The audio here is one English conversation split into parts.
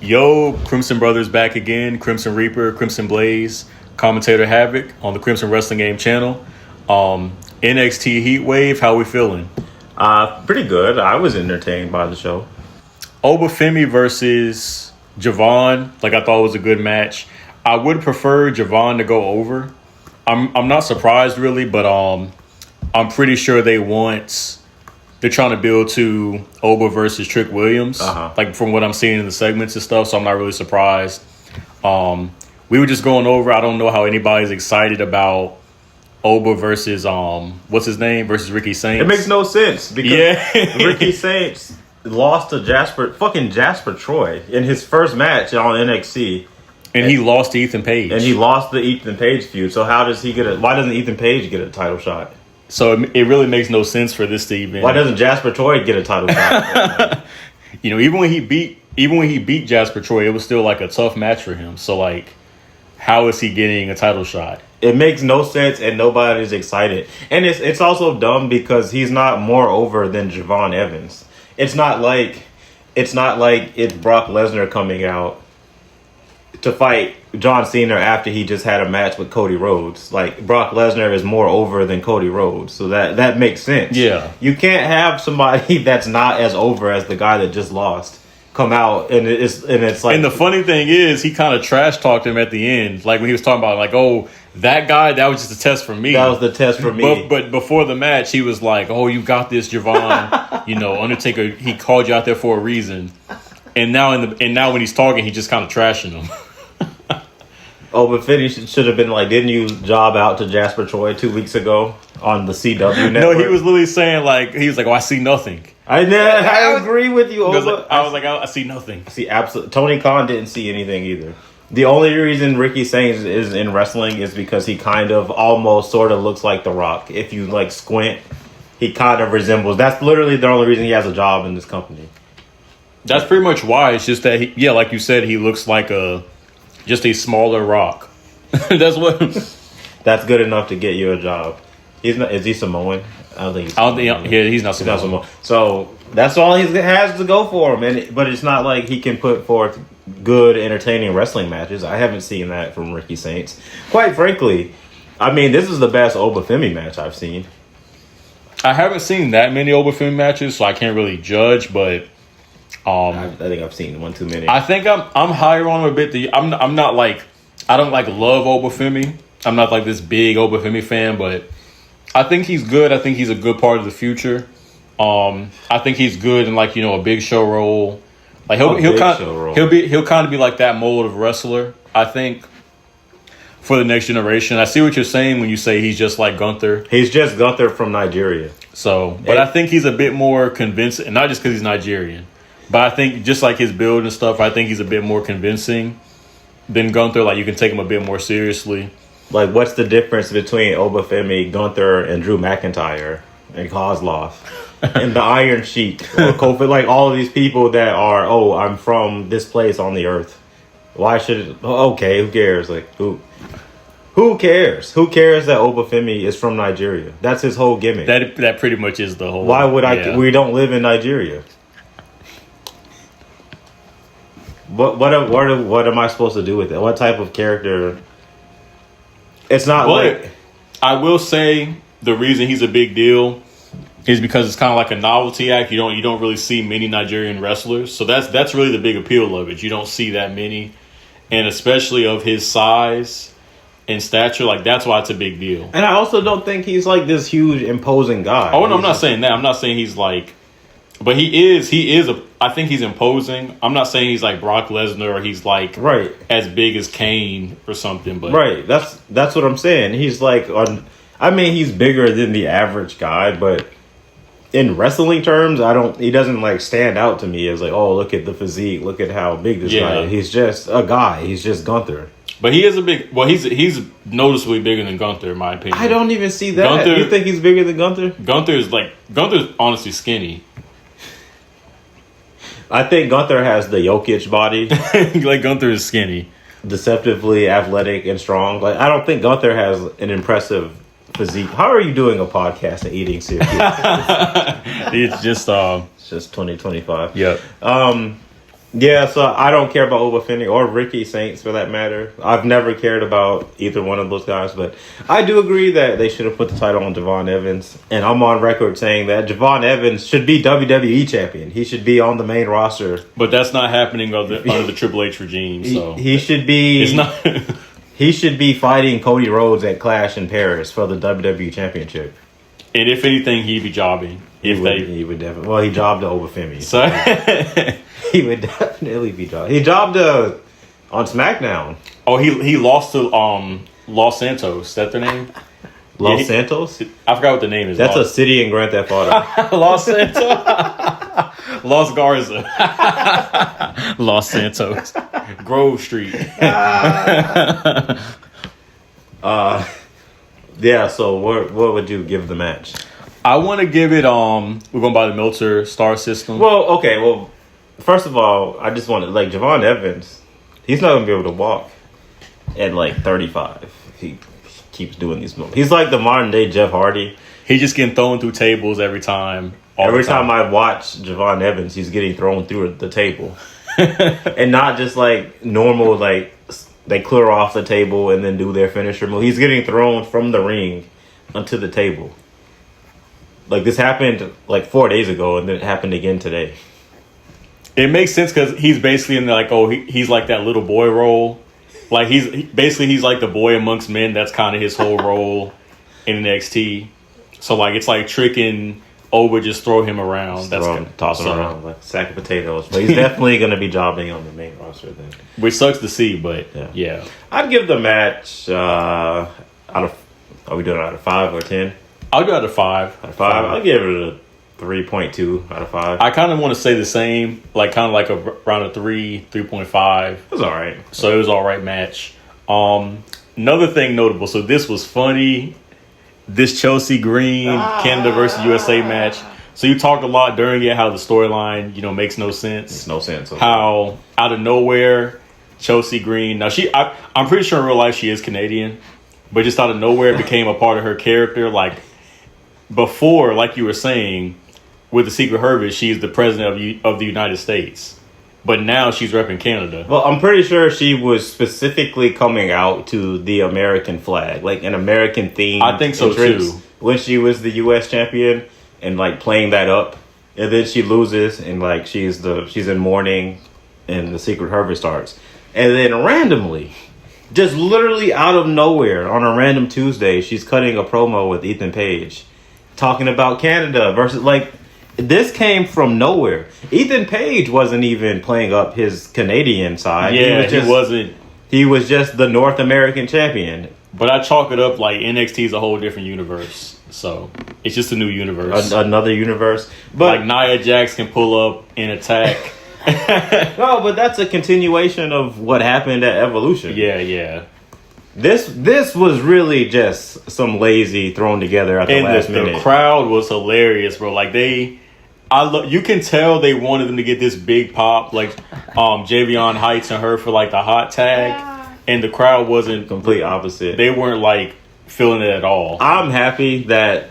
Yo, Crimson Brothers back again. Crimson Reaper, Crimson Blaze, Commentator Havoc on the Crimson Wrestling Game channel. NXT Heatwave, how we feeling? Pretty good. I was entertained by the show. Obafemi versus Javon, I thought it was a good match. I would prefer Javon to go over. I'm not surprised really, but I'm pretty sure they're trying to build to Oba versus Trick Williams, from what I'm seeing in the segments and stuff. So I'm not really surprised. We were just going over. I don't know how anybody's excited about Oba versus what's his name versus Ricky Saints. It makes no sense because Ricky Saints lost to Jasper Troy in his first match on NXT. And he lost to Ethan Page. And he lost the Ethan Page feud. So how does he why doesn't Ethan Page get a title shot? So it really makes no sense for this to even. Why doesn't Jasper Troy get a title shot? Even when he beat Jasper Troy, it was still a tough match for him. So how is he getting a title shot? It makes no sense, and nobody's excited. And it's also dumb because he's not more over than Javon Evans. It's not like it's Brock Lesnar coming out to fight John Cena after he just had a match with Cody Rhodes. Brock Lesnar is more over than Cody Rhodes, so that makes sense. Yeah, you can't have somebody that's not as over as the guy that just lost come out and it's like. And the funny thing is, he kind of trash talked him at the end, when he was talking about oh, that guy, that was just a test for me. That was the test for me. But before the match, he was like, "Oh, you got this, Javon." Undertaker, he called you out there for a reason. And now when he's talking, he's just kind of trashing him. But Finney should have been didn't you job out to Jasper Troy 2 weeks ago on the CW network? No, he was literally saying "Oh, I see nothing." I agree with you, Oba. I see nothing. See, absolutely. Tony Khan didn't see anything either. The only reason Ricky Saints is in wrestling is because he kind of almost sort of looks like The Rock. If you squint, he kind of resembles. That's literally the only reason he has a job in this company. That's pretty much why. It's just that like you said, he looks like just a smaller Rock. That's what. That's good enough to get you a job. Is he Samoan? I don't think he's not Samoan. So that's all he has to go for him. But it's not like he can put forth good, entertaining wrestling matches. I haven't seen that from Ricky Saints. Quite frankly, this is the best Obafemi match I've seen. I haven't seen that many Obafemi matches, so I can't really judge. But I think I've seen one too many. I think I'm higher on him a bit. I'm not I don't love Obafemi. I'm not this big Obafemi fan, but I think he's good. I think he's a good part of the future. I think he's good in a big show role. He'll kind of be that mold of wrestler. I think for the next generation. I see what you're saying when you say he's just like Gunther. He's just Gunther from Nigeria. So, but I think he's a bit more convincing, and not just because he's Nigerian, but I think just his build and stuff, I think he's a bit more convincing than Gunther. You can take him a bit more seriously. What's the difference between Obafemi, Gunther, and Drew McIntyre and Kozlov and the Iron Sheik or Kofi? All of these people that are, I'm from this place on the earth. Why should it? Okay, who cares? Who cares? Who cares that Obafemi is from Nigeria? That's his whole gimmick. That pretty much is the whole. Why would I? Yeah. We don't live in Nigeria. What am I supposed to do with it? What type of character? It's not I will say the reason he's a big deal is because it's kind of like a novelty act. You don't really see many Nigerian wrestlers, so that's really the big appeal of it. You don't see that many, and especially of his size and stature, that's why it's a big deal. And I also don't think he's this huge imposing guy. Oh no, I'm not saying that. I'm not saying he's but he is. I think he's imposing. I'm not saying he's like Brock Lesnar or he's right as big as Kane or something. But right, that's what I'm saying. He's he's bigger than the average guy, but in wrestling terms, he doesn't stand out to me as look at the physique, look at how big this guy is. He's just a guy. He's just Gunther. But he is a big. Well, he's noticeably bigger than Gunther, in my opinion. I don't even see that. Gunther, you think he's bigger than Gunther? Gunther's honestly skinny. I think Gunther has the Jokic body. Gunther is skinny, deceptively athletic and strong. I don't think Gunther has an impressive physique. How are you doing a podcast and eating cereal? It's just 2025. Yep. Yeah, so I don't care about Oba Femi or Ricky Saints for that matter. I've never cared about either one of those guys, but I do agree that they should have put the title on Javon Evans. And I'm on record saying that Javon Evans should be WWE champion. He should be on the main roster. But that's not happening under the Triple H regime. So he should be. It's not. He should be fighting Cody Rhodes at Clash in Paris for the WWE Championship. And if anything, he'd be jobbing. He would definitely. Well, he jobbed to Oba Femi. So He would definitely be jobbed. He jobbed on SmackDown. Oh, he lost to Los Santos. Is that their name? Los Santos? I forgot what the name is. That's a city in Grand Theft Auto. Los Santos. Los Garza. Los Santos. Grove Street. Yeah, so what would you give the match? I want to give it we're going by the Meltzer star system. Well, first of all, I just want to, like, Javon Evans, he's not going to be able to walk at, like, 35. He keeps doing these moves. He's like the modern-day Jeff Hardy. He's just getting thrown through tables every time. Every time I watch Javon Evans, he's getting thrown through the table. And not just, like, normal, like, they clear off the table and then do their finisher move. He's getting thrown from the ring onto the table. Like, this happened, like, 4 days ago, and then it happened again today. It makes sense because he's basically in the, like, he's like that little boy role. Like, he's like the boy amongst men. That's kind of his whole role in NXT. So, like, it's like tricking Oba, just throw him around. Toss him around like a sack of potatoes. But he's definitely going to be jobbing on the main roster then. Which sucks to see, but yeah. I'd give the match out of, are we doing it out of 5 or 10? I'll go out of 5. Out of 5? I'll give it a 3.2 out of 5. I kind of want to say the same, like kind of like around a 3.5. It was all right. So it was all right match. Another thing notable. So this was funny. This Chelsea Green Canada versus USA match. So you talked a lot during it how the storyline, makes no sense. Makes no sense. Okay. How out of nowhere Chelsea Green. Now I'm pretty sure in real life she is Canadian, but just out of nowhere it became a part of her character. Like before, like you were saying, with the Secret Service, she's the president of the United States. But now she's repping Canada. Well, I'm pretty sure she was specifically coming out to the American flag, like an American theme. I think so too. When she was the U.S. champion and like playing that up, and then she loses and like she's in mourning, and the Secret Service starts, and then randomly, just literally out of nowhere on a random Tuesday, she's cutting a promo with Ethan Page, talking about Canada versus like. This came from nowhere. Ethan Page wasn't even playing up his Canadian side. Yeah, he wasn't. He was just the North American champion. But I chalk it up like NXT is a whole different universe. So it's just a new universe. Another universe. But like Nia Jax can pull up and attack. No, but that's a continuation of what happened at Evolution. Yeah. This was really just some lazy thrown together at the last minute. The crowd was hilarious, bro. Like you can tell they wanted them to get this big pop, like Javion Heights and her for like the hot tag, and the crowd wasn't complete opposite. They weren't like feeling it at all. I'm happy that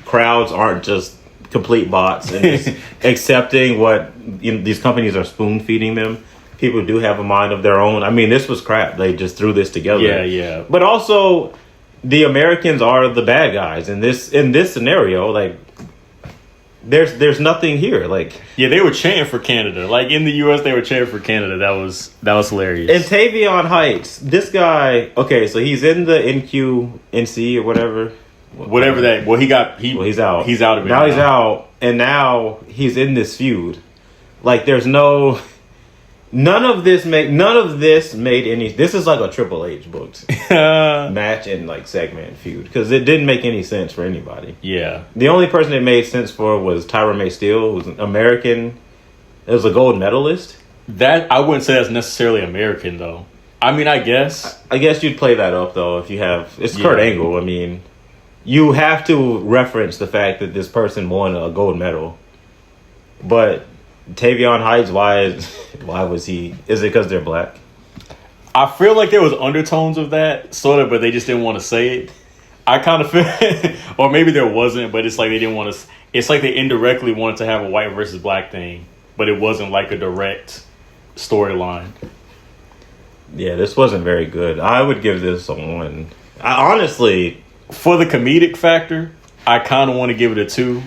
crowds aren't just complete bots and just accepting what these companies are spoon feeding them. People do have a mind of their own. I mean, this was crap. They just threw this together. Yeah. But also, the Americans are the bad guys in this scenario. Like, there's nothing here. Like, yeah, they were chanting for Canada. Like in the U.S., they were chanting for Canada. That was hilarious. And Tavion Heights, this guy. Okay, so he's in the NC or whatever. Whatever that. Well, he's out. He's out of it. Now he's out, and now he's in this feud. Like, there's no. None of this made any. This is like a Triple H booked match and like segment feud because it didn't make any sense for anybody. Yeah, the only person it made sense for was Tyra May Steele, who's an American. It was a gold medalist. That I wouldn't say that's necessarily American though. I mean, I guess you'd play that up though if you have. It's Kurt Angle. I mean, you have to reference the fact that this person won a gold medal, but. Tavion Heights, why was he? Is it because they're black? I feel like there was undertones of that, sort of, but they just didn't want to say it. I kind of feel, or maybe there wasn't, but it's like they didn't want to. It's like they indirectly wanted to have a white versus black thing. but it wasn't like a direct storyline. Yeah, this wasn't very good. I would give this a 1. Honestly, for the comedic factor, I kind of want to give it a 2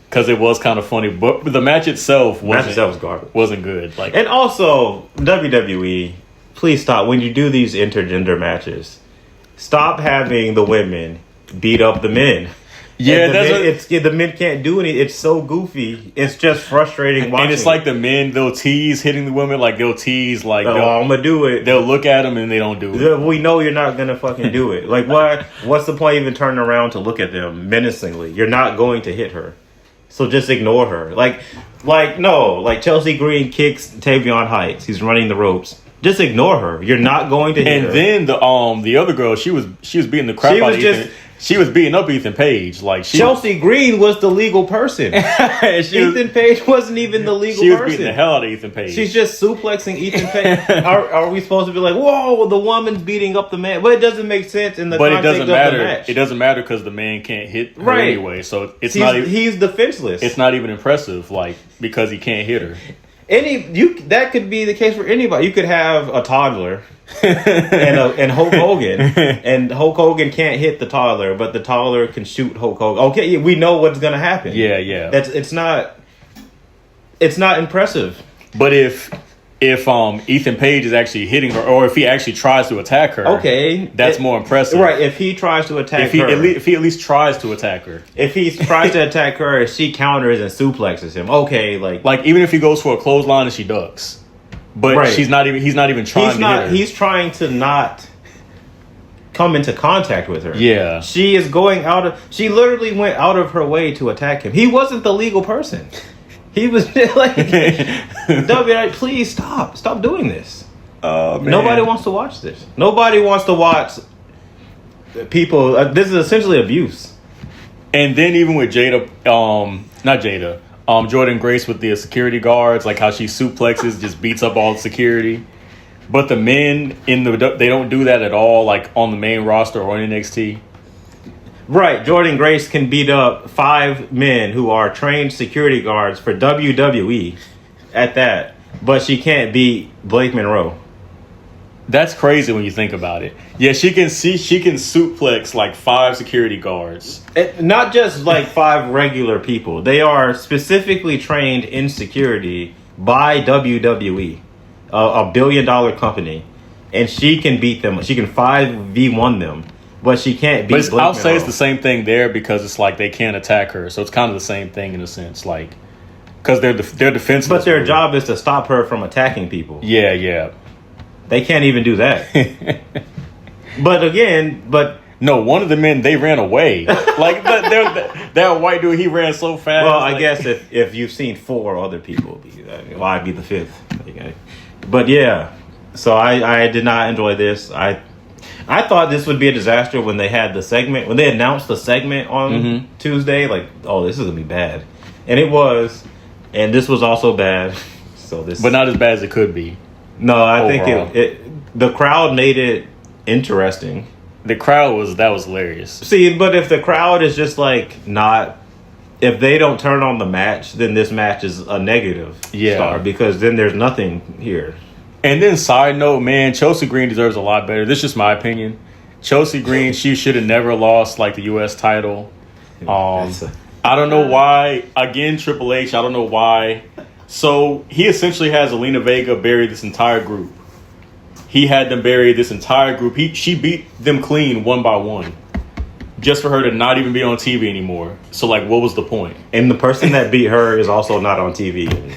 because it was kind of funny, but the match itself was garbage. Wasn't good. Like, and also WWE, please stop when you do these intergender matches. Stop having the women beat up the men. Yeah, the men can't do anything. It's so goofy. It's just frustrating watching. And it's like the men, they'll tease hitting the women, like they'll tease, like, I'm gonna do it. They'll look at them and they don't do it. We know you're not gonna fucking do it. Like, what? What's the point even turning around to look at them menacingly? You're not going to hit her, so just ignore her. Like Chelsea Green kicks Tavion Heights. He's running the ropes. Just ignore her. You're not going to hit her. And then the other girl, she was beating the crap out of Ethan. She was beating up Ethan Page. Like, Chelsea Green was the legal person. Ethan Page wasn't even the legal person. She was beating the hell out of Ethan Page. She's just suplexing Ethan Page. Are we supposed to be like, whoa, the woman's beating up the man? But it doesn't make sense in the context of the match. It doesn't matter because the man can't hit her anyway. So he's defenseless. It's not even impressive, like, because he can't hit her. That could be the case for anybody. You could have a toddler and Hulk Hogan, and Hulk Hogan can't hit the toddler, but the toddler can shoot Hulk Hogan. Okay, we know what's going to happen. Yeah. It's not impressive. But if Ethan Page is actually hitting her, or if he actually tries to attack her, okay, that's more impressive. Right? If he tries to attack her, if he at least tries to attack her, if he tries to attack her, and she counters and suplexes him, okay, like even if he goes for a clothesline and she ducks, but he's not even trying to hit her. He's trying to not come into contact with her. Yeah, she literally went out of her way to attack him. He wasn't the legal person. He was like, WWE, please stop doing this. Oh, man. Nobody wants to watch this. Nobody wants to watch people. This is essentially abuse. And then even with Jordan Grace with the security guards, like how she suplexes, just beats up all the security. But the men they don't do that at all, like on the main roster or in NXT. Right, Jordan Grace can beat up 5 men who are trained security guards for WWE at that, but she can't beat Blake Monroe. That's crazy when you think about it. Yeah, she can suplex like 5 security guards. Not just like 5 regular people. They are specifically trained in security by WWE, a $1 billion company, and she can beat them. She can 5v1 them. But she can't beat Blake I'll say it's the same thing there because it's like they can't attack her. So it's kind of the same thing in a sense. Like, because they're defenseless. But their job is to stop her from attacking people. Yeah. They can't even do that. But no, one of the men, they ran away. Like, that white dude, he ran so fast. Well, I guess if you've seen 4 other people, I'd be the 5th. Okay. But yeah, so I did not enjoy this. I thought this would be a disaster when they had the segment, when they announced the segment on Tuesday. Like, oh, this is gonna be bad, and it was, and this was also bad. But not as bad as it could be. No, I think the crowd made it interesting. The crowd was hilarious. See, but if the crowd is just like not, if they don't turn on the match, then this match is a negative star because then there's nothing here. And then, side note, man, Chelsea Green deserves a lot better. This is just my opinion. Chelsea Green, she should have never lost like the U.S. title. I don't know why. Again, Triple H, I don't know why. So he essentially has Zelina Vega bury this entire group. He had them bury this entire group. She beat them clean one by one, just for her to not even be on TV anymore. So, like, what was the point? And the person that beat her is also not on TV.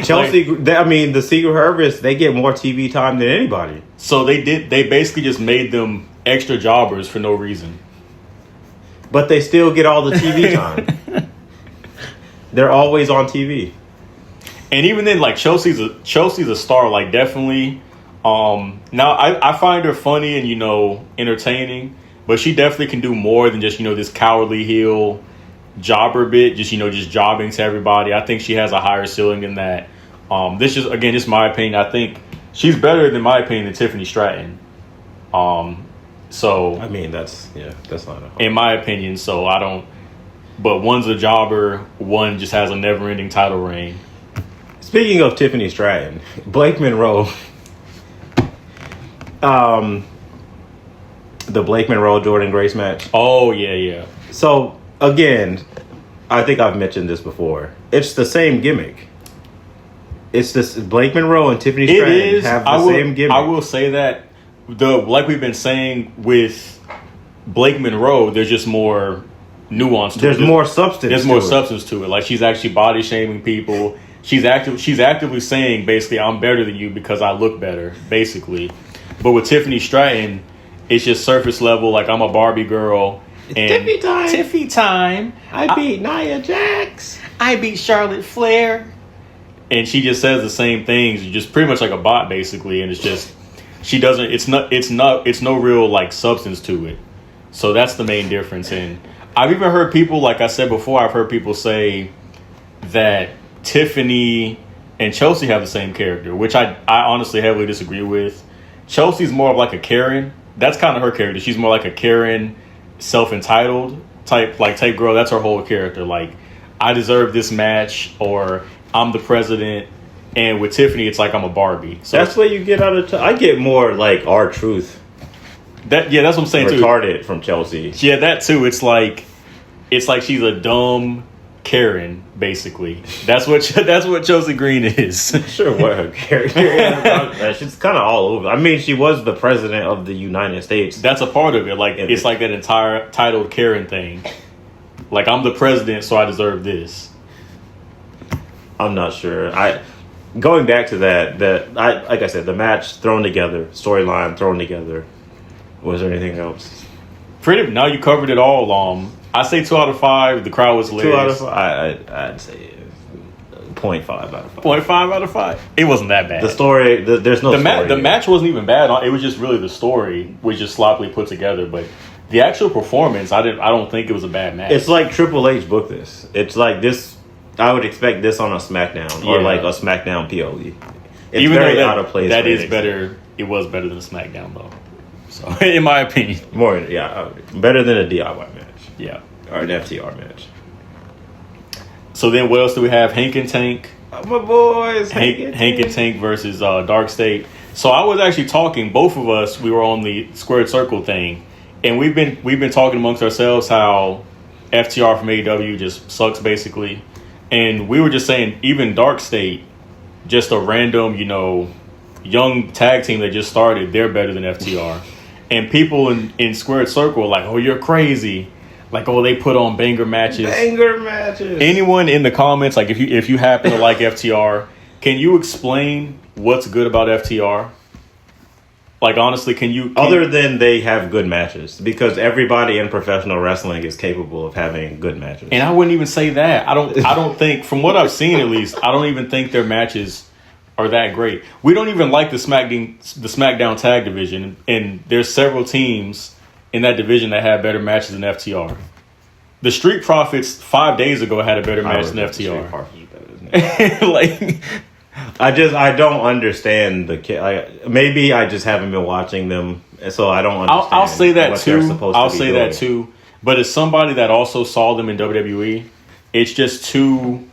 Chelsea, the Secret Service, they get more TV time than anybody. So they basically just made them extra jobbers for no reason. But they still get all the TV time. They're always on TV. And even then, like, Chelsea's a star, like, definitely. Now I find her funny and, entertaining, but she definitely can do more than just, this cowardly heel jobber bit, just jobbing to everybody. I think she has a higher ceiling than that. This is, again, just my opinion. I think she's better than my opinion than Tiffany Stratton. So I mean, that's not in my opinion. So I don't. But one's a jobber. One just has a never-ending title reign. Speaking of Tiffany Stratton, Blake Monroe, the Blake Monroe Jordan Grace match. Oh yeah. So again, I think I've mentioned this before. It's the same gimmick. It's this Blake Monroe and Tiffany Stratton have the same gimmick. I will say that like we've been saying with Blake Monroe, there's just more nuance to it. There's more substance. There's more substance to it. Like she's actually body shaming people. She's actively saying basically, I'm better than you because I look better, basically. But with Tiffany Stratton, it's just surface level. Like I'm a Barbie girl. It's Tiffy time. Tiffy time. I beat Nia Jax. I beat Charlotte Flair. And she just says the same things, just pretty much like a bot, basically. And it's just she doesn't. It's no real like substance to it. So that's the main difference. And I've even heard people, like I said before, I've heard people say that Tiffany and Chelsea have the same character, which I honestly heavily disagree with. Chelsea's more of like a Karen. That's kind of her character. She's more like a Karen, self-entitled type girl. That's her whole character. Like, I deserve this match, or I'm the president. And with Tiffany, it's like I'm a Barbie. So that's what you get out of. I get more like R-Truth. That's what I'm saying. Retarded from Chelsea. Yeah, that too. It's like she's a dumb Karen, basically. That's what Chelsea Green is. Sure, what her character. She's kind of all over. I mean, she was the president of the United States. That's a part of it. Like it's like that entire titled Karen thing. Like I'm the president, so I deserve this. I'm not sure. Going back to that like I said, the match thrown together, storyline thrown together. Was there anything else? Now you covered it all. I say 2 out of 5. The crowd was hilarious. 2 out of 5. I'd say 0.5 out of 5. 0.5 out of 5. It wasn't that bad. The story, there's no story. The match wasn't even bad. It was just really the story was just sloppily put together. But the actual performance, I don't think it was a bad match. It's like Triple H booked this. It's like this. I would expect this on a SmackDown or like a SmackDown PLE. It's even very though out of place. That is better. It was better than a SmackDown though. So in my opinion, better than a DIY match. Yeah, or an FTR match. So then, what else do we have? Hank and Tank. My boys, Hank and Tank versus Dark State. So I was actually talking. Both of us, we were on the squared circle thing, and we've been talking amongst ourselves how FTR from AEW just sucks basically. And we were just saying, even Dark State, just a random, young tag team that just started, they're better than FTR. And people in Squared Circle are like, oh, you're crazy. Like, oh, they put on banger matches. Banger matches. Anyone in the comments, like, if you happen to like FTR, can you explain what's good about FTR? Like, honestly, Other than they have good matches. Because everybody in professional wrestling is capable of having good matches. And I wouldn't even say that. I don't think, from what I've seen at least, I don't even think their matches are that great. We don't even like the SmackDown tag division. And there's several teams in that division that have better matches than FTR. The Street Profits 5 days ago had a better match than FTR. Like... I don't understand maybe I just haven't been watching them, so I don't understand. I'll say that what too. I'll say that too. But as somebody that also saw them in WWE, it's just two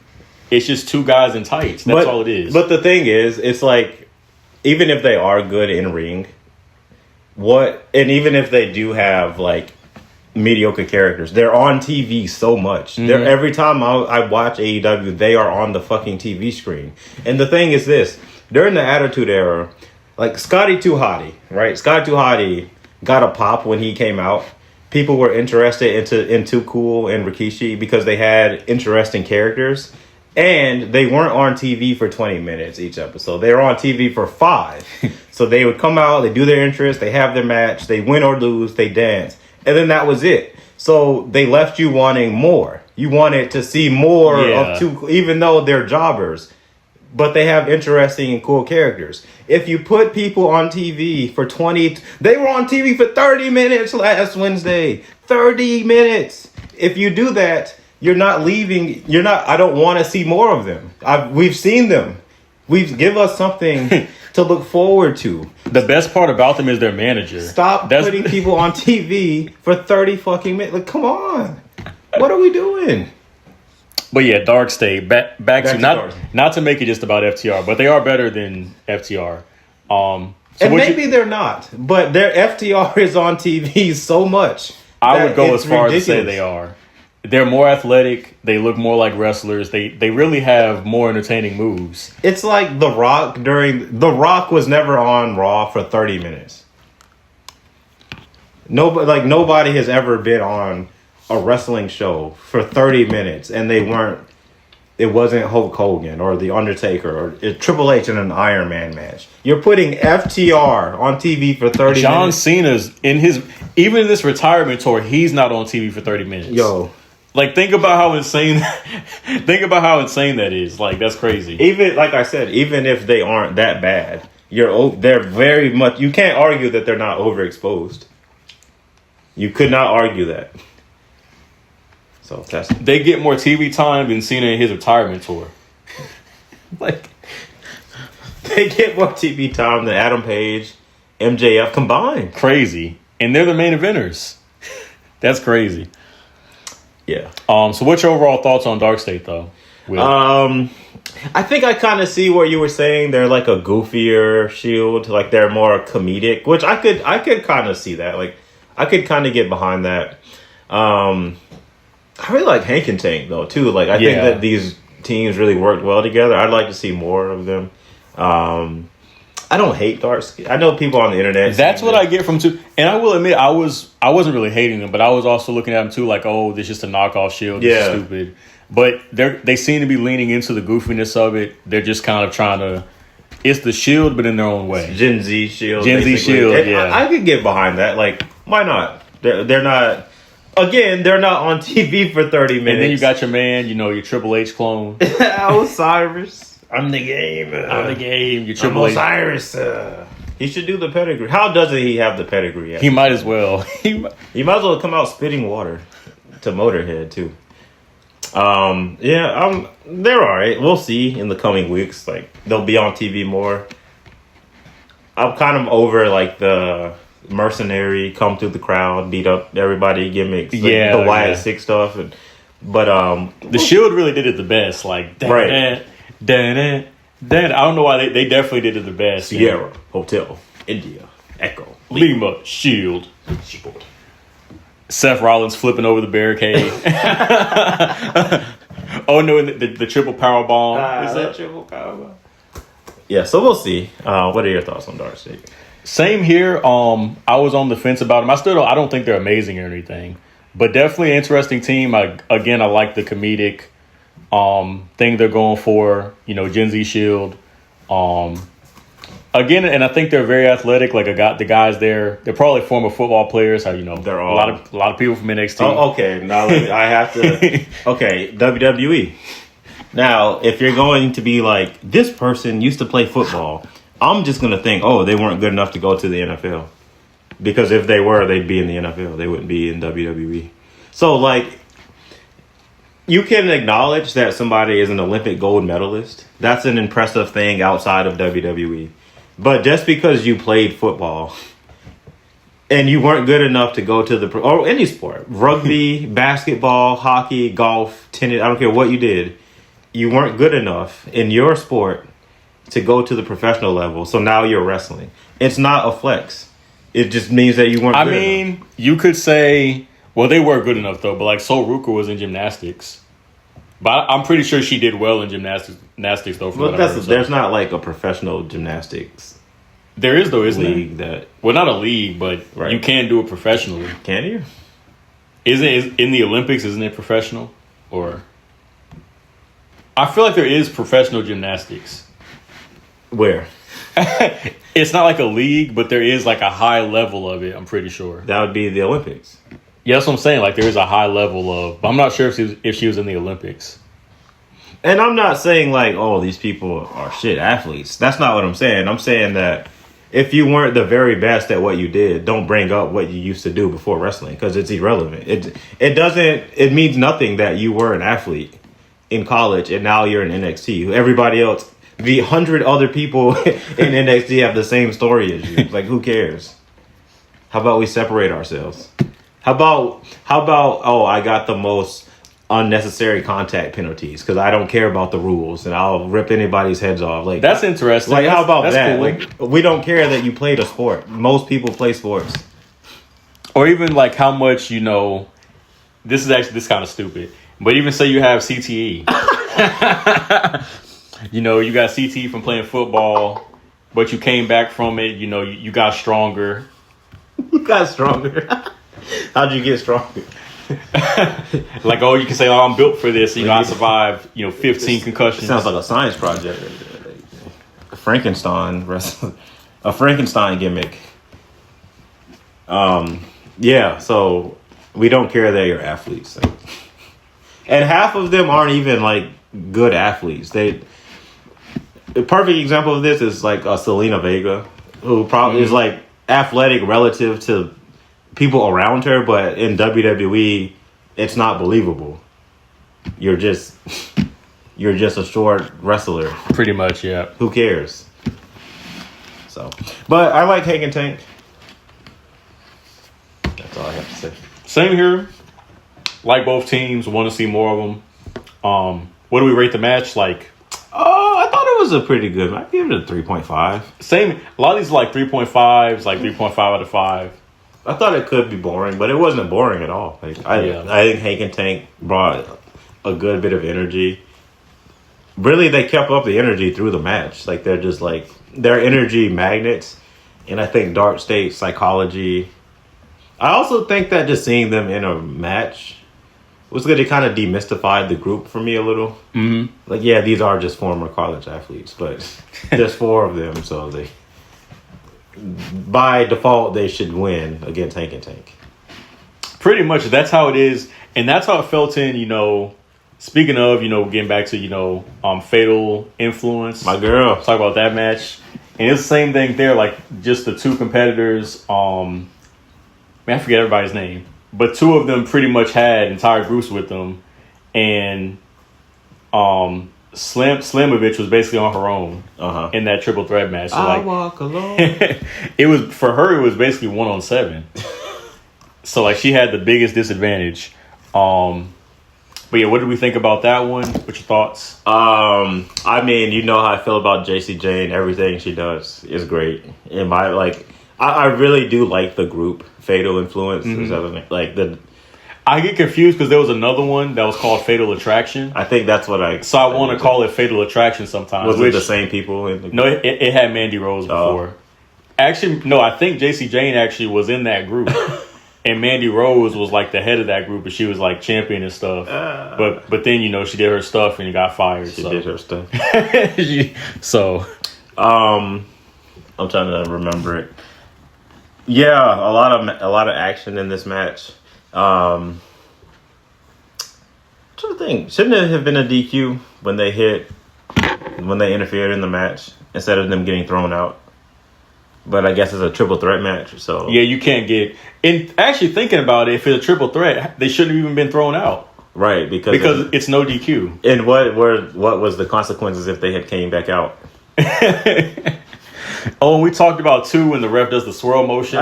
guys in tights. That's all it is. But the thing is, it's like even if they are good in ring, and even if they do have like mediocre characters, they're on TV so much. Mm-hmm. Every time I watch AEW, they are on the fucking TV screen. And the thing is this, during the Attitude Era, like Scotty 2 Hotty, right? Scotty 2 Hotty got a pop when he came out. People were interested in Too Cool and Rikishi because they had interesting characters. And they weren't on TV for 20 minutes each episode. They were on TV for 5. So they would come out, they do their interest, they have their match, they win or lose, they dance. And then that was it. So they left you wanting more. You wanted to see more of Too, even though they're jobbers. But they have interesting and cool characters. If you put people on TV for they were on TV for 30 minutes last Wednesday. 30 minutes. If you do that, you're not leaving. I don't want to see more of them. We've seen them. Give us something to look forward to. The best part about them is their manager. Stop putting people on TV for 30 fucking minutes. Like, come on. What are we doing? But yeah, Dark State. Back to Dark. not to make it just about FTR, but they are better than FTR. So and maybe they're not, but their FTR is on TV so much. I would go as far ridiculous. as to say they are. They're more athletic. They look more like wrestlers. They really have more entertaining moves. It's like The Rock The Rock was never on Raw for 30 minutes. Nobody has ever been on a wrestling show for 30 minutes and it wasn't Hulk Hogan or The Undertaker or Triple H in an Iron Man match. You're putting FTR on TV for 30 John minutes. Cena's even in this retirement tour, he's not on TV for 30 minutes. Yo. Like, think about how insane that is. Like, that's crazy. Even like I said, even if they aren't that bad, they're very much. You can't argue that they're not overexposed. You could not argue that. So they get more TV time than Cena in his retirement tour. Like, they get more TV time than Adam Page, MJF combined. Crazy, and they're the main eventers. That's crazy. Yeah. So what's your overall thoughts on Dark State, though? Will? I think I kind of see what you were saying. They're like a goofier Shield, like they're more comedic, which I could kind of see that. Like, I could kind of get behind that. I really like Hank and Tank though too. Like, I think that these teams really worked well together. I'd like to see more of them. I don't hate Dark State. I know people on the internet. That's what I get from too. And I will admit, I wasn't really hating them, but I was also looking at them too, like, oh, this is just a knockoff Shield. This is stupid. But they seem to be leaning into the goofiness of it. They're just kind of trying to. It's the Shield, but in their own way. Gen Z Shield. Gen Z Shield. And yeah, I could get behind that. Like, why not? They're not. Again, they're not on TV for 30 minutes. And then you got your man, your Triple H clone. Osiris. I'm the game. Your Triple H. Osiris. He should do the pedigree. How doesn't he have the pedigree yet? He might as well. He might as well come out spitting water to Motorhead too. They're all right. We'll see in the coming weeks. Like, they'll be on TV more. I'm kind of over like the mercenary come through the crowd, beat up everybody gimmicks. Like, the Wyatt Six stuff. But the Shield really did it the best. Like, right. I don't know why they definitely did it the best. Sierra Hotel India Echo Lima Shield. Seth Rollins flipping over the barricade. Oh no! The triple power bomb. Is that triple power bomb? Yeah. So we'll see. What are your thoughts on Dark State? Same here. I was on the fence about them. I don't think they're amazing or anything, but definitely an interesting team. I like the comedic thing they're going for. Gen Z Shield. Again, and I think they're very athletic. Like, the guys there, they're probably former football players. How they're all a lot of people from NXT. Oh, okay. Now I have to. Okay, WWE. Now, if you're going to be like, this person used to play football, I'm just gonna think, oh, they weren't good enough to go to the NFL, because if they were, they'd be in the NFL. They wouldn't be in WWE. So, like, you can acknowledge that somebody is an Olympic gold medalist. That's an impressive thing outside of WWE. But just because you played football and you weren't good enough to go to or any sport, rugby, basketball, hockey, golf, tennis, I don't care what you did, you weren't good enough in your sport to go to the professional level. So now you're wrestling. It's not a flex. It just means that you weren't good enough. You could say, well, they were good enough though, but like Sol Ruka was in gymnastics. But I'm pretty sure she did well in gymnastics though. But there's not like a professional gymnastics. There is though, isn't league there? Well, not a league, but you can do it professionally. Can you? Is in the Olympics? Isn't it professional? Or I feel like there is professional gymnastics. Where? It's not like a league, but there is like a high level of it. I'm pretty sure that would be the Olympics. Yeah, that's what I'm saying. Like, there is a high level of, but I'm not sure if she was in the Olympics. And I'm not saying like, oh, these people are shit athletes. That's not what I'm saying. I'm saying that if you weren't the very best at what you did, don't bring up what you used to do before wrestling, because it's irrelevant. It means nothing that you were an athlete in college and now you're in NXT. Everybody else, the 100 other people in NXT have the same story as you. Like, who cares? How about we separate ourselves? How about, oh, I got the most unnecessary contact penalties because I don't care about the rules and I'll rip anybody's heads off. Like that's interesting. Like how about that's that? cool. Like we don't care that you played a sport. Most people play sports. Or even like how much this is kind of stupid. But even say you have CTE. You got CTE from playing football, but you came back from it. You got stronger. You got stronger. How'd you get stronger? Like, you can say, I'm built for this. I survived, 15 concussions. It sounds like a science project. A Frankenstein gimmick. Yeah, so we don't care that you're athletes. And half of them aren't even, like, good athletes. A perfect example of this is, like, Selena Vega, who probably is, like, athletic relative to people around her, but in WWE, it's not believable. You're just a short wrestler. Pretty much, yeah. Who cares? So, but I like Hagen Tank. That's all I have to say. Same here. Like both teams, want to see more of them. What do we rate the match? Like, I thought it was a pretty good. I'd give it a 3.5. Same. A lot of these are like 3.5s, like 3.5 out of 5. I thought it could be boring, but it wasn't boring at all. Like I think Hagen Tank brought a good bit of energy. Really, they kept up the energy through the match. Like they're just like they're energy magnets, and I think Dark State psychology. I also think that just seeing them in a match was going to kind of demystify the group for me a little. Mm-hmm. Like, yeah, these are just former college athletes, but there's 4 of them, so they, by default, they should win against Hagen Tank. Pretty much, that's how it is, and that's how it felt in, speaking of, getting back to, Fatal Influence. My girl. Talk about that match. And it's the same thing there, like, just the 2 competitors, I forget everybody's name. But 2 of them pretty much had entire groups with them. And Slimovich was basically on her own in that triple threat match. So I walk alone. It was for her. It was basically 1-on-7. So like she had the biggest disadvantage. But yeah, what did we think about that one? What's your thoughts? I mean, you know how I feel about JC Jane. Everything she does is great. I really do like the group Fatal Influence. Mm-hmm. I get confused because there was another one that was called Fatal Attraction. I think that's what I. So I want to call it Fatal Attraction sometimes. Was it the same people? No, it had Mandy Rose before. Actually, no, I think JC Jane actually was in that group. And Mandy Rose was like the head of that group, and she was like champion and stuff. But then she did her stuff and got fired. She did her stuff. I'm trying to remember it. Yeah, a lot of action in this match. I'm trying to think. Shouldn't it have been a DQ when they interfered in the match instead of them getting thrown out? But I guess it's a triple threat match, so yeah, you can't get. And actually, thinking about it, if it's a triple threat, they shouldn't have even been thrown out, right? Because it's no DQ. And what was the consequences if they had came back out? Oh, and we talked about too when the ref does the swirl motion.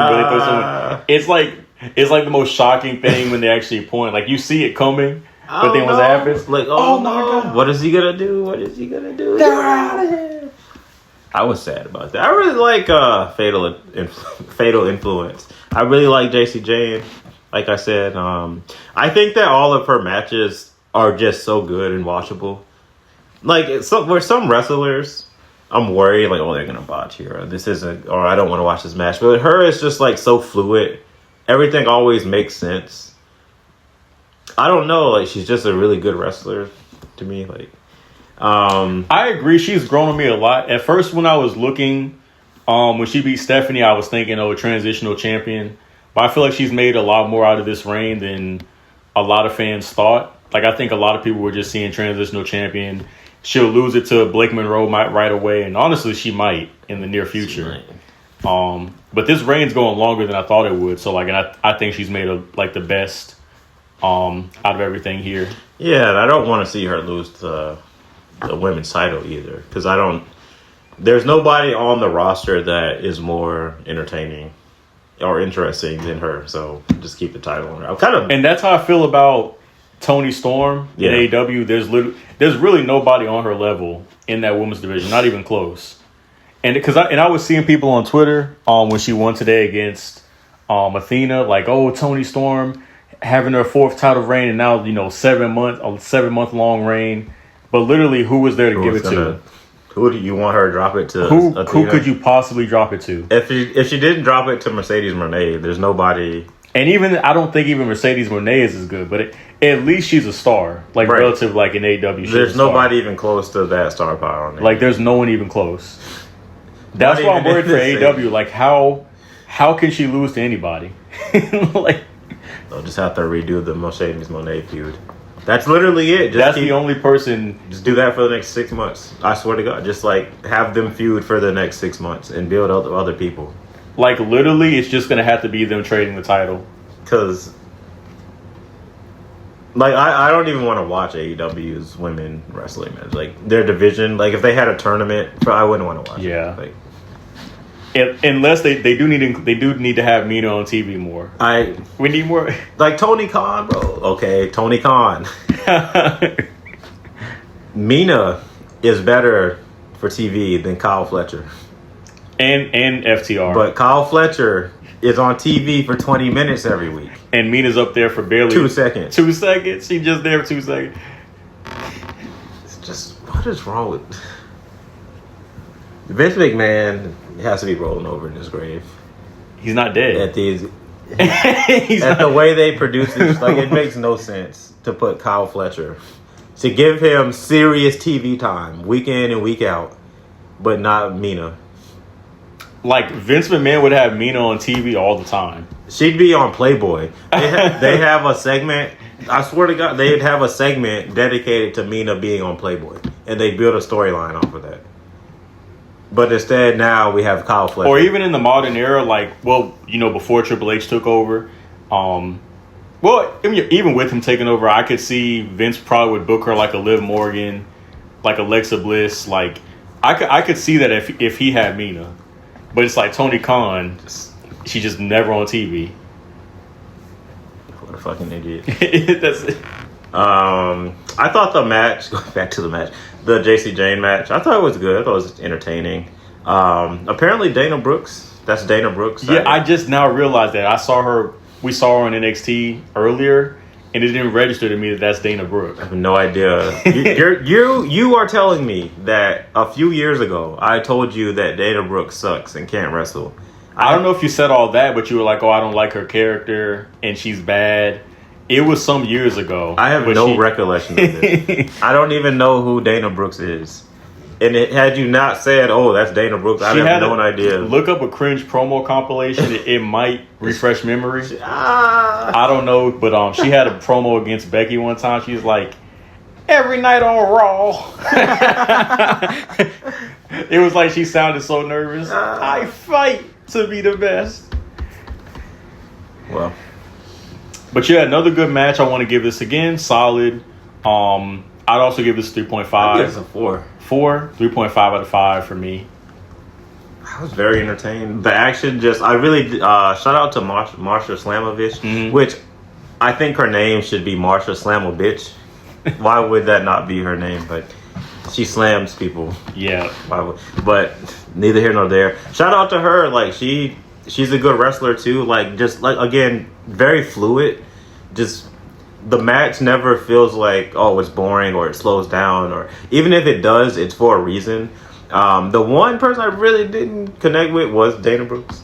It's like the most shocking thing when they actually point. Like you see it coming, but then what happens? Like, oh my God, what is he gonna do? What is he gonna do? They're out of here. I was sad about that. I really like Fatal Influence. I really like JC Jane. Like I said, I think that all of her matches are just so good and watchable. Like where some wrestlers, I'm worried like, they're gonna botch here. Or I don't want to watch this match. But her is just like so fluid. Everything always makes sense. I don't know. Like she's just a really good wrestler to me. Like. I agree. She's grown on me a lot. At first, when I was looking, when she beat Stephanie, I was thinking, a transitional champion. But I feel like she's made a lot more out of this reign than a lot of fans thought. Like, I think a lot of people were just seeing transitional champion. She'll lose it to Blake Monroe right away. And honestly, she might in the near future. But this reign's going longer than I thought it would. So, and I think she's made the best out of everything here. Yeah, and I don't want to see her lose to the women's title either, because there's nobody on the roster that is more entertaining or interesting than her, so just keep the title on her. And that's how I feel about Toni Storm in AEW, there's really nobody on her level in that women's division, not even close. And because I was seeing people on Twitter when she won today against Athena, like, oh, Toni Storm having her 4th title reign, and now 7 month long reign. But literally, who was there to give it to? Who do you want her to drop it to? Who could you possibly drop it to? If she didn't drop it to Mercedes Moné, there's nobody. And I don't think even Mercedes Moné is as good, but at least she's a star, like relative, like in AEW. There's nobody even close to that star power on there. Like there's no one even close. That's why I'm worried for AEW. Like how can she lose to anybody? Like they'll just have to redo the Mercedes Moné feud. That's literally it. That's the only person. Just do that for the next 6 months. I swear to God, just like have them feud for the next 6 months and build other people. Like literally, it's just gonna have to be them trading the title. Because, like, I don't even want to watch AEW's women wrestling match. Like their division. Like if they had a tournament, I wouldn't want to watch. Yeah. It. Like, unless they do need to have Mina on TV more. We need more. Like Tony Khan, bro. Okay, Tony Khan. Mina is better for TV than Kyle Fletcher. And FTR. But Kyle Fletcher is on TV for 20 minutes every week. And Mina's up there for barely 2 seconds. 2 seconds? She's just there for 2 seconds. It's just, what is wrong with Vince McMahon? Has to be rolling over in his grave. He's not dead. At the way they produce it, like it makes no sense to put Kyle Fletcher, to give him serious TV time week in and week out, but not Mina. Like Vince McMahon would have Mina on TV all the time. She'd be on Playboy. They have a segment. I swear to God, they'd have a segment dedicated to Mina being on Playboy, and they build a storyline off of that. But instead, now we have Kyle Fletcher. Or even in the modern era, before Triple H took over, even with him taking over, I could see Vince probably would book her like a Liv Morgan, like Alexa Bliss. Like, I could see that if he had Mina. But it's like Tony Khan, she's just never on TV. What a fucking idiot. That's it. I thought the match, going back to the match, the JC Jane match, I thought it was good. I thought it was entertaining. Apparently Dana Brooks, that's Dana Brooks. Yeah, I just now realized that. We saw her on NXT earlier, and it didn't register to me that that's Dana Brooks. I have no idea. You are telling me that a few years ago, I told you that Dana Brooks sucks and can't wrestle. I don't know if you said all that, but you were like, oh, I don't like her character, and she's bad. It was some years ago. I have no recollection of this. I don't even know who Dana Brooks is. And had you not said, oh, that's Dana Brooks, I have no idea. Look up a cringe promo compilation. It might refresh memory. I don't know, but she had a promo against Becky one time. She was like, every night on Raw. It was like she sounded so nervous. I fight to be the best. Well. But yeah, another good match. I want to give this again. Solid. I'd also give this 3.5. I'd give this a 4. 3.5 out of 5 for me. I was very entertained. The action I really, shout out to Marsha Slamovich, which I think her name should be Marsha Slamovich. Why would that not be her name? But she slams people. Yeah. But neither here nor there. Shout out to her. Like, she's a good wrestler too. Like, just like, again, very fluid. Just the match never feels like, oh, it's boring or it slows down, or even if it does, it's for a reason. The one person I really didn't connect with was Dana Brooks.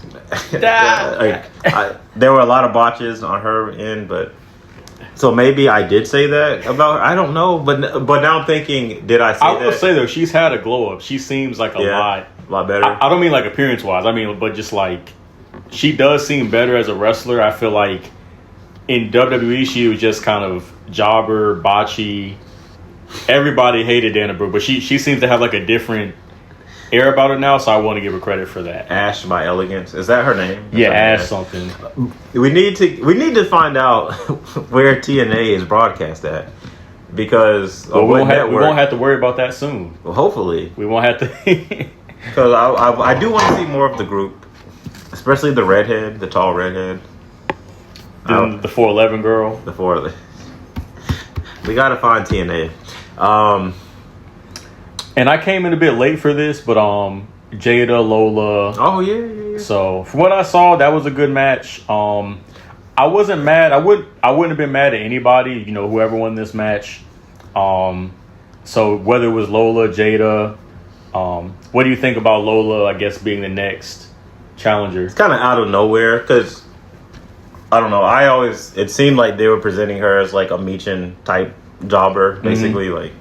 There were a lot of botches on her end, but so maybe I did say that about her. I don't know, but now I'm thinking, did I say that? I will say though, she's had a glow up. She seems like a lot better. I don't mean like appearance wise. I mean, but just like she does seem better as a wrestler. I feel like in WWE she was just kind of jobber, botchy. Everybody hated Dana Brooke, but she seems to have like a different air about her now, so I want to give her credit for that. Ash by Elegance, is that her name? Yeah, Ash something. We need to find out where TNA is broadcast at, because we won't have to worry about that soon. Well, hopefully we won't have to. Because I do want to see more of the group, especially the redhead, the tall redhead. The 4'11" girl. We gotta find TNA. And I came in a bit late for this, but Jada, Lola. Oh yeah. So from what I saw, that was a good match. I wasn't mad. I wouldn't have been mad at anybody. You know, whoever won this match. So whether it was Lola, Jada, what do you think about Lola? I guess being the next challenger. It's kind of out of nowhere because I don't know. It seemed like they were presenting her as like a Michin type jobber, basically like.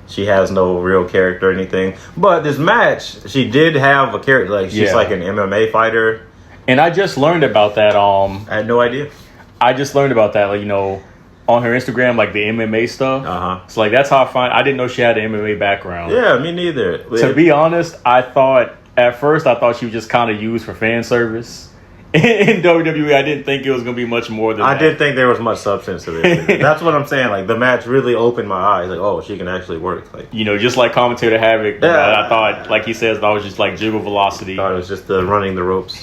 She has no real character or anything. But this match, she did have a character. Like, she's like an MMA fighter. And I just learned about that. I had no idea. I just learned about that, like, you know, on her Instagram, like the MMA stuff. Uh-huh. So, like, that's how I didn't know she had an MMA background. Yeah, me neither. To be honest, at first, I thought she was just kind of used for fan service. In WWE, I didn't think it was going to be much more than that. I didn't think there was much substance to this. That's what I'm saying. Like, the match really opened my eyes. Like, oh, she can actually work. Like, you know, just like commentator Havoc. Yeah. I thought, like he says, that was just like jiggle velocity. I thought it was just running the ropes.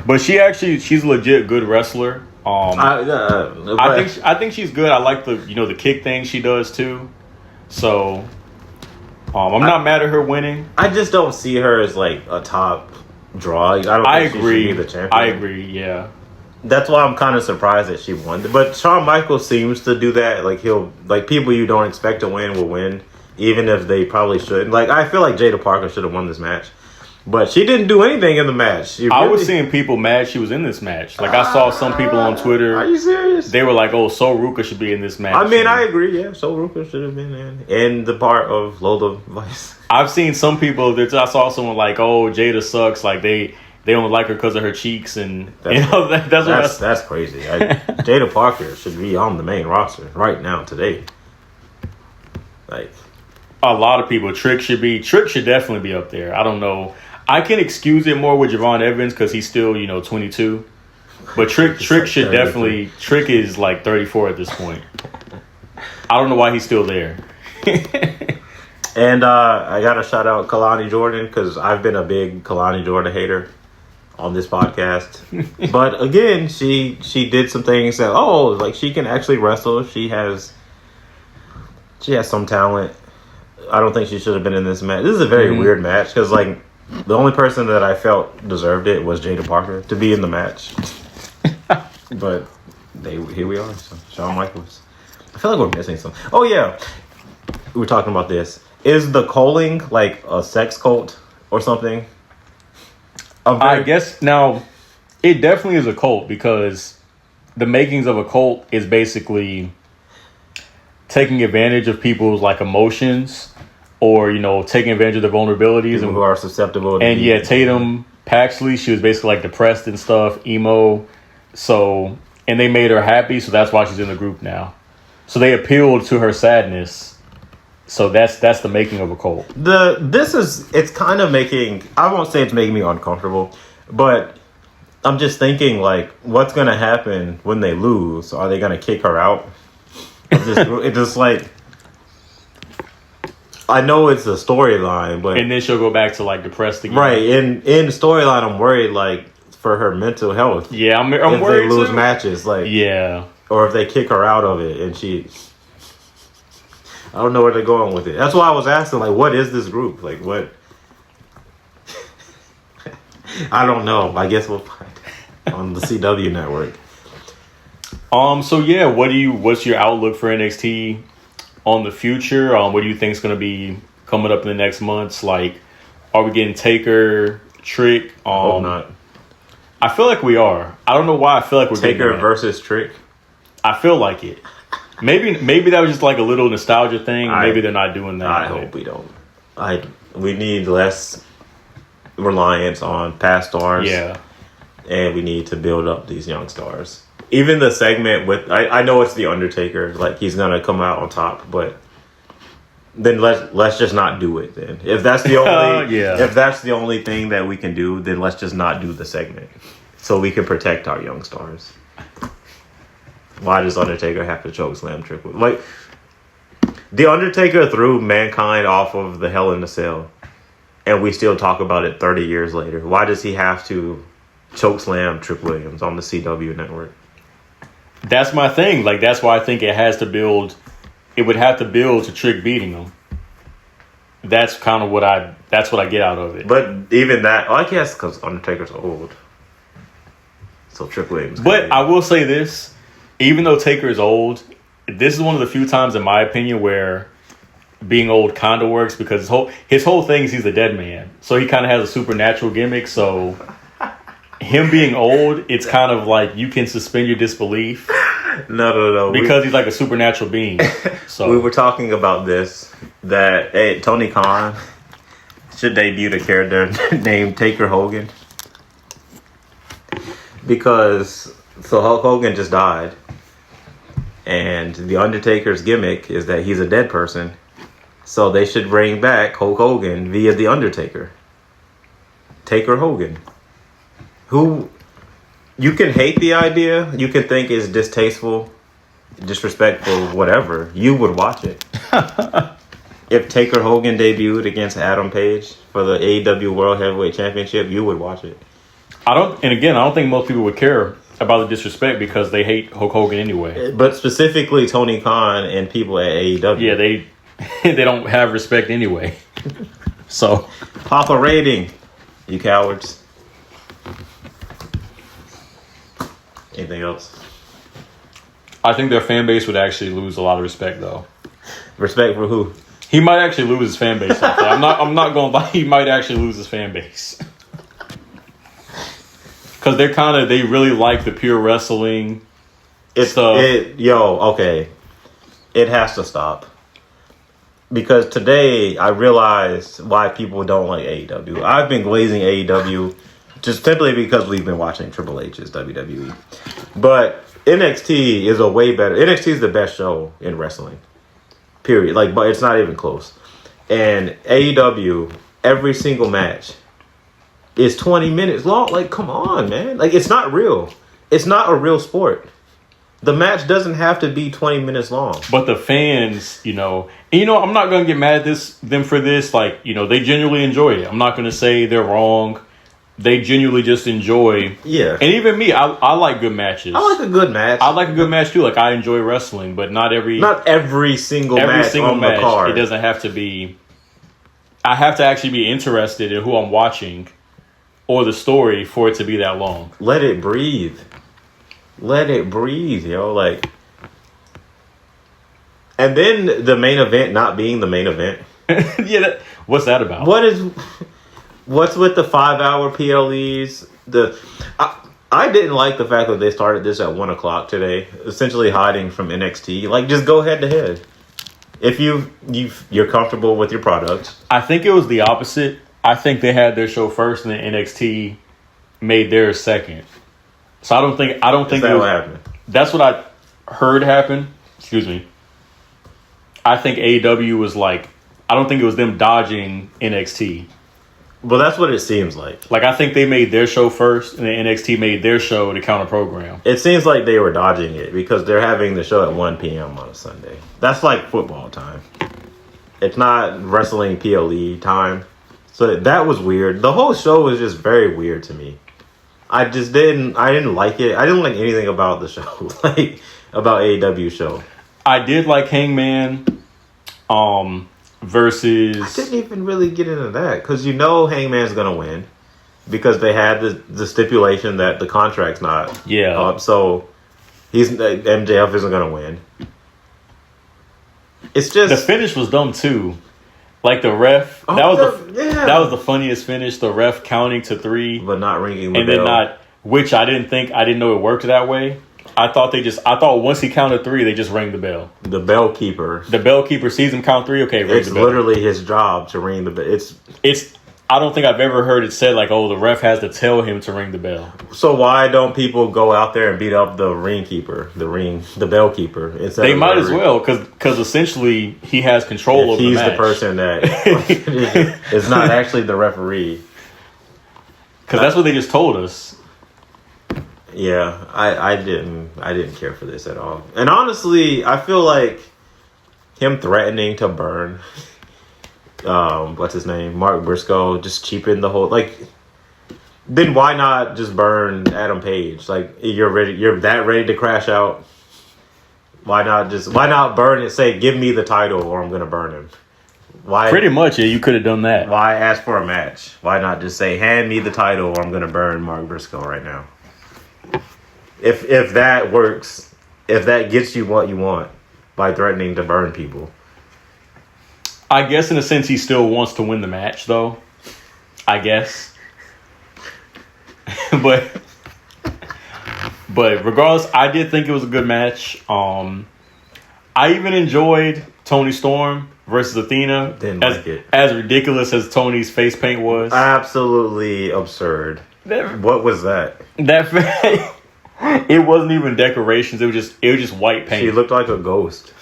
But she's a legit good wrestler. I think she's good. I like the kick thing she does too. So, I'm not mad at her winning. I just don't see her as like a top draw. I agree. She should be the champion. I agree. Yeah. That's why I'm kind of surprised that she won. But Shawn Michaels seems to do that. Like people you don't expect to win will win, even if they probably shouldn't. Like I feel like Jada Parker should have won this match, but she didn't do anything in the match. I was seeing people mad she was in this match. Like I saw some people on Twitter. Are you serious? They were like, "Oh, Sol Ruka should be in this match." I mean, I agree. Yeah, Sol Ruka should have been in the part of Lola Vice. I've seen some people that I saw someone like, "Oh, Jada sucks." Like they don't like her because of her cheeks, and that's crazy. Jada Parker should be on the main roster right now today. Like a lot of people, Trick should definitely be up there. I don't know. I can excuse it more with Javon Evans because he's still 22, but Trick should definitely. Trick is like 34 at this point. I don't know why he's still there. And I got to shout out Kalani Jordan because I've been a big Kalani Jordan hater on this podcast. But again, she did some things that, like she can actually wrestle. She has some talent. I don't think she should have been in this match. This is a very weird match because like the only person that I felt deserved it was Jada Parker to be in the match. But here we are. So Shawn Michaels. I feel like we're missing something. Oh yeah. We were talking about this. Is the culling like a sex cult or something? I guess now it definitely is a cult because the makings of a cult is basically taking advantage of people's like emotions or taking advantage of their vulnerabilities people who are susceptible. Tatum Paxley, she was basically like depressed and stuff, emo. So and they made her happy, so that's why she's in the group now. So they appealed to her sadness. So that's the making of a cult. It's kind of making, I won't say it's making me uncomfortable, but I'm just thinking like, what's going to happen when they lose? Are they going to kick her out? It's just like, I know it's a storyline, but and then she'll go back to like depressed again. Right. In the storyline, I'm worried like for her mental health. Yeah, I'm if worried they lose too. matches, like yeah, or if they kick her out of it and I don't know where they're going with it. That's why I was asking, like, what is this group? Like, what? I don't know. I guess we'll find on the CW network. So yeah, what's your outlook for NXT on the future? What do you think is going to be coming up in the next months? Like, are we getting Taker, Trick? Hope not. I feel like we are. I don't know why I feel like we're Taker versus Trick. I feel like it. Maybe that was just like a little nostalgia thing. Maybe they're not doing that. I hope we don't. We need less reliance on past stars. Yeah. And we need to build up these young stars. Even the segment with, I know it's The Undertaker, like he's going to come out on top, but then let's just not do it then. If that's the only, if that's the only thing that we can do, then let's just not do the segment so we can protect our young stars. Why does Undertaker have to choke slam Triple? Like, The Undertaker threw Mankind off of the Hell in a Cell, and we still talk about it 30 years later. Why does he have to choke slam Trick Williams on the CW network? That's my thing. Like, that's why I think it has to build it would have to build to Trick beating him. That's kind of what I get out of it. But even that, I guess because Undertaker's old, so Trick Williams. But I will say this, even though Taker is old, this is one of the few times, in my opinion, where being old kind of works, because his whole thing is he's a dead man, so he kind of has a supernatural gimmick. So him being old, it's kind of like you can suspend your disbelief. No. Because he's like a supernatural being. So we were talking about this, that Tony Khan should debut a character named Taker Hogan. Because Hulk Hogan just died. And the Undertaker's gimmick is that he's a dead person. So they should bring back Hulk Hogan via the Undertaker. Taker Hogan. Who... You can hate the idea. You can think it's distasteful, disrespectful, whatever. You would watch it. If Taker Hogan debuted against Adam Page for the AEW World Heavyweight Championship, you would watch it. I don't think most people would care about the disrespect because they hate Hulk Hogan anyway. But specifically Tony Khan and people at AEW. Yeah, they don't have respect anyway. So pop a rating, you cowards. Anything else? I think their fan base would actually lose a lot of respect, though. Respect for who? He might actually lose his fan base. I'm not going to lie. He might actually lose his fan base because they really like the pure wrestling stuff. Okay, it has to stop. Because today I realized why people don't like AEW. I've been glazing AEW. Just simply because we've been watching Triple H's WWE. But NXT is NXT is the best show in wrestling. Period. But it's not even close. And AEW, every single match is 20 minutes long. Come on, man. It's not real. It's not a real sport. The match doesn't have to be 20 minutes long. But the fans, I'm not going to get mad at them for this. They genuinely enjoy it. I'm not going to say they're wrong. They genuinely just enjoy. Yeah. And even me, I like good matches. I like a good match. I like a good match too. I enjoy wrestling, but not every single match on the card. It doesn't have to be. I have to actually be interested in who I'm watching or the story for it to be that long. Let it breathe. Let it breathe, yo. And then the main event not being the main event. Yeah, what's that about? What's with the 5-hour PLEs? I didn't like the fact that they started this at 1:00 today, essentially hiding from NXT. Just go head to head. If you're comfortable with your product. I think it was the opposite. I think they had their show first, and then NXT made theirs second. So I don't think that what happened. That's what I heard happen. Excuse me. I think AEW was I don't think it was them dodging NXT. Well, that's what it seems like. I think they made their show first, and then NXT made their show to counter program. It seems like they were dodging it because they're having the show at 1 p.m. on a Sunday. That's football time. It's not wrestling PLE time. So that was weird. The whole show was just very weird to me. I didn't like it. I didn't like anything about the show, about AEW show. I did like Hangman. Versus... I didn't even really get into that because Hangman's gonna win because they had the stipulation that the contract's not up, so MJF isn't gonna win. It's just the finish was dumb too. The ref that was the funniest finish. The ref counting to 3, but not ringing the and bell. Then not, which I didn't know it worked that way. I thought once he counted 3, they just rang the bell. The bell keeper sees him count 3. Okay, ring the bell. It's literally his job to ring the bell. It's. I don't think I've ever heard it said the ref has to tell him to ring the bell. So why don't people go out there and beat up the ring keeper, the bell keeper? They might as well because essentially he has control over the match. He's the person that is not actually the referee. Because that's what they just told us. Yeah, I didn't care for this at all. And honestly, I feel like him threatening to burn what's his name? Mark Briscoe just cheapened the whole then why not just burn Adam Page? You're that ready to crash out? Why not burn it? Say, give me the title, or I'm gonna burn him. Why? Pretty much, yeah. You could have done that. Why ask for a match? Why not just say, hand me the title, or I'm gonna burn Mark Briscoe right now? If that works, if that gets you what you want by threatening to burn people. I guess in a sense he still wants to win the match, though. I guess. but regardless, I did think it was a good match. I even enjoyed Toni Storm versus Athena. Didn't like it. As ridiculous as Tony's face paint was. Absolutely absurd. What was that? It wasn't even decorations. It was just white paint. She looked like a ghost.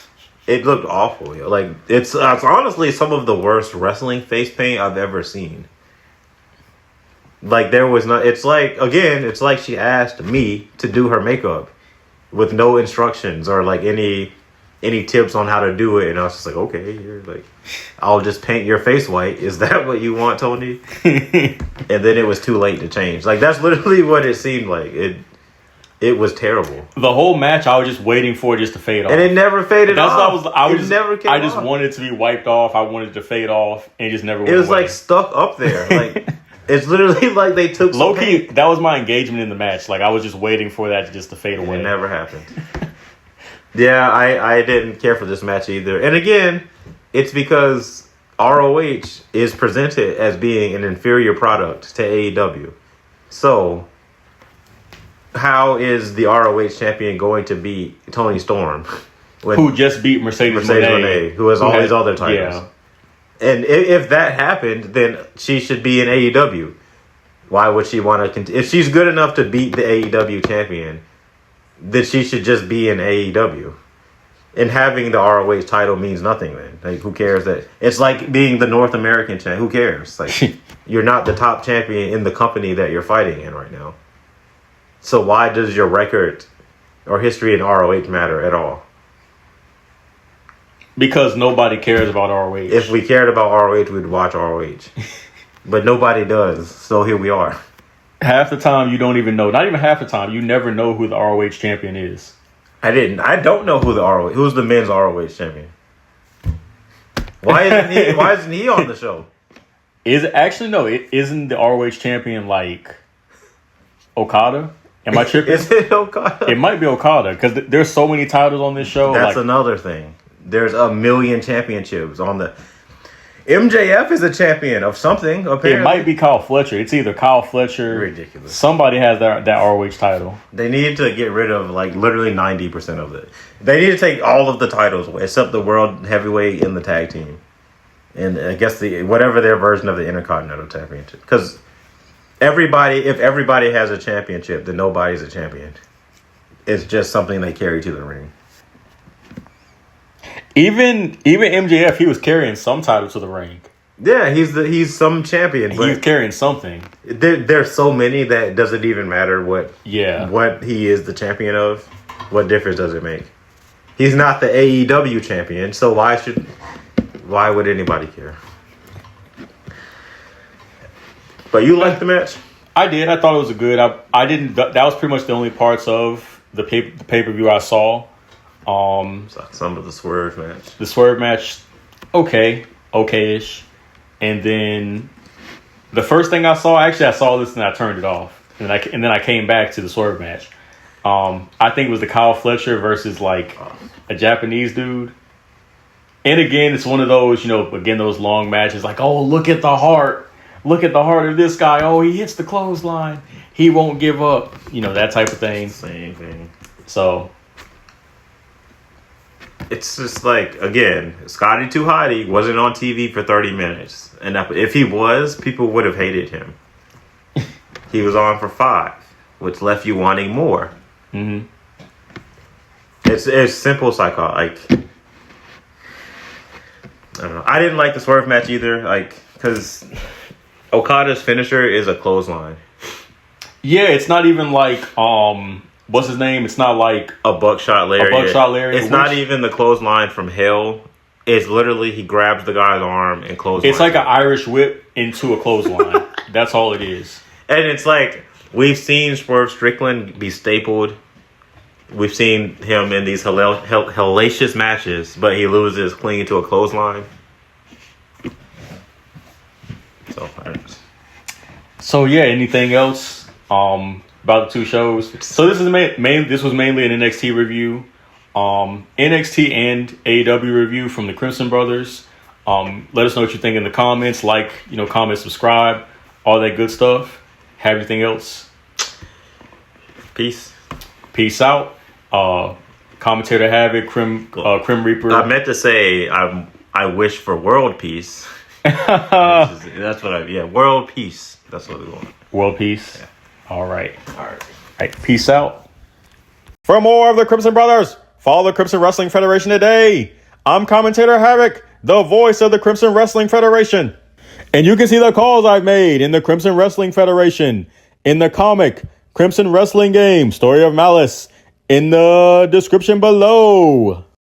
It looked awful. Like it's honestly some of the worst wrestling face paint I've ever seen. Like there was not. It's like she asked me to do her makeup with no instructions or like any tips on how to do it, and I was just like, okay, you're like, I'll just paint your face white. Is that what you want, Tony? And then it was too late to change. Like that's literally what it seemed like. It was terrible. The whole match, I was just waiting for it just to fade off, and it never faded off. I just wanted it to be wiped off. I wanted it to fade off, and it just never. It was away. Like stuck up there. Like it's literally like they took low key. That was my engagement in the match. Like I was just waiting for that to fade away. It never happened. Yeah, I didn't care for this match either. And again, it's because ROH is presented as being an inferior product to AEW. So how is the ROH champion going to beat Toni Storm? Who just beat Mercedes Moné, who has all these other titles. Yeah. And if that happened, then she should be in AEW. Why would she want to continue? If she's good enough to beat the AEW champion, then she should just be in AEW. And having the ROH title means nothing then. Like, who cares that? It's like being the North American champ. Who cares? Like, you're not the top champion in the company that you're fighting in right now. So why does your record or history in ROH matter at all? Because nobody cares about ROH. If we cared about ROH, we'd watch ROH. But nobody does. So here we are. Half the time you don't even know. Not even half the time. You never know who the ROH champion is. I don't know who's the men's ROH champion. Why isn't he on the show? Is it actually no, it isn't the ROH champion like Okada? Am I tripping? Is it Okada? It might be Okada because there's so many titles on this show. That's another thing. There's a million championships on the. MJF is a champion of something. Apparently, it might be Kyle Fletcher. It's either Kyle Fletcher. Ridiculous. Somebody has that ROH title. They need to get rid of like literally 90% of it. They need to take all of the titles away except the World Heavyweight and the Tag Team, and I guess whatever their version of the Intercontinental Championship. Because if everybody has a championship, then nobody's a champion. It's just something they carry to the ring. Even MJF, he was carrying some title to the ring. Yeah, he's some champion. But he's carrying something. There's so many that it doesn't even matter what he is the champion of. What difference does it make? He's not the AEW champion, so why would anybody care? But you liked the match? I did. I thought it was a good. I didn't. That was pretty much the only parts of the pay-per-view I saw. Some of the Swerve match. The Swerve match, okay-ish. And then the first thing I saw this and I turned it off. And then I came back to the Swerve match. I think it was the Kyle Fletcher versus like a Japanese dude. And again, it's one of those, those long matches like, oh, look at the heart. Look at the heart of this guy. Oh, he hits the clothesline. He won't give up. That type of thing. Same thing. So it's just like, again, Scotty 2 Hotty wasn't on TV for 30 minutes. And if he was, people would have hated him. He was on for 5, which left you wanting more. Mm-hmm. It's simple psychology. Like, I don't know. I didn't like the Swerve match either. Like, because Okada's finisher is a clothesline. Yeah, it's not even like what's his name? It's not like a buckshot lariat. It's not even the clothesline from hell. It's literally he grabs the guy's arm and clothesline. It's like an Irish whip into a clothesline. That's all it is. And it's like we've seen Swerve Strickland be stapled we've seen him in these hellacious matches, but he loses clinging to a clothesline. So yeah, anything else about the two shows? So this is this was mainly an NXT review, NXT and AEW review from the Crimson Brothers. Let us know what you think in the comments. Like, comment, subscribe, all that good stuff. Have anything else? Peace out. Commentator Havoc, Crim Reaper. I meant to say I wish for world peace. That's what world peace. That's what we want. World peace. Yeah. All right. Peace out. For more of the Crimson Brothers, follow the Crimson Wrestling Federation today. I'm commentator Havoc, the voice of the Crimson Wrestling Federation. And you can see the calls I've made in the Crimson Wrestling Federation, in the comic Crimson Wrestling Game, Story of Malice, in the description below.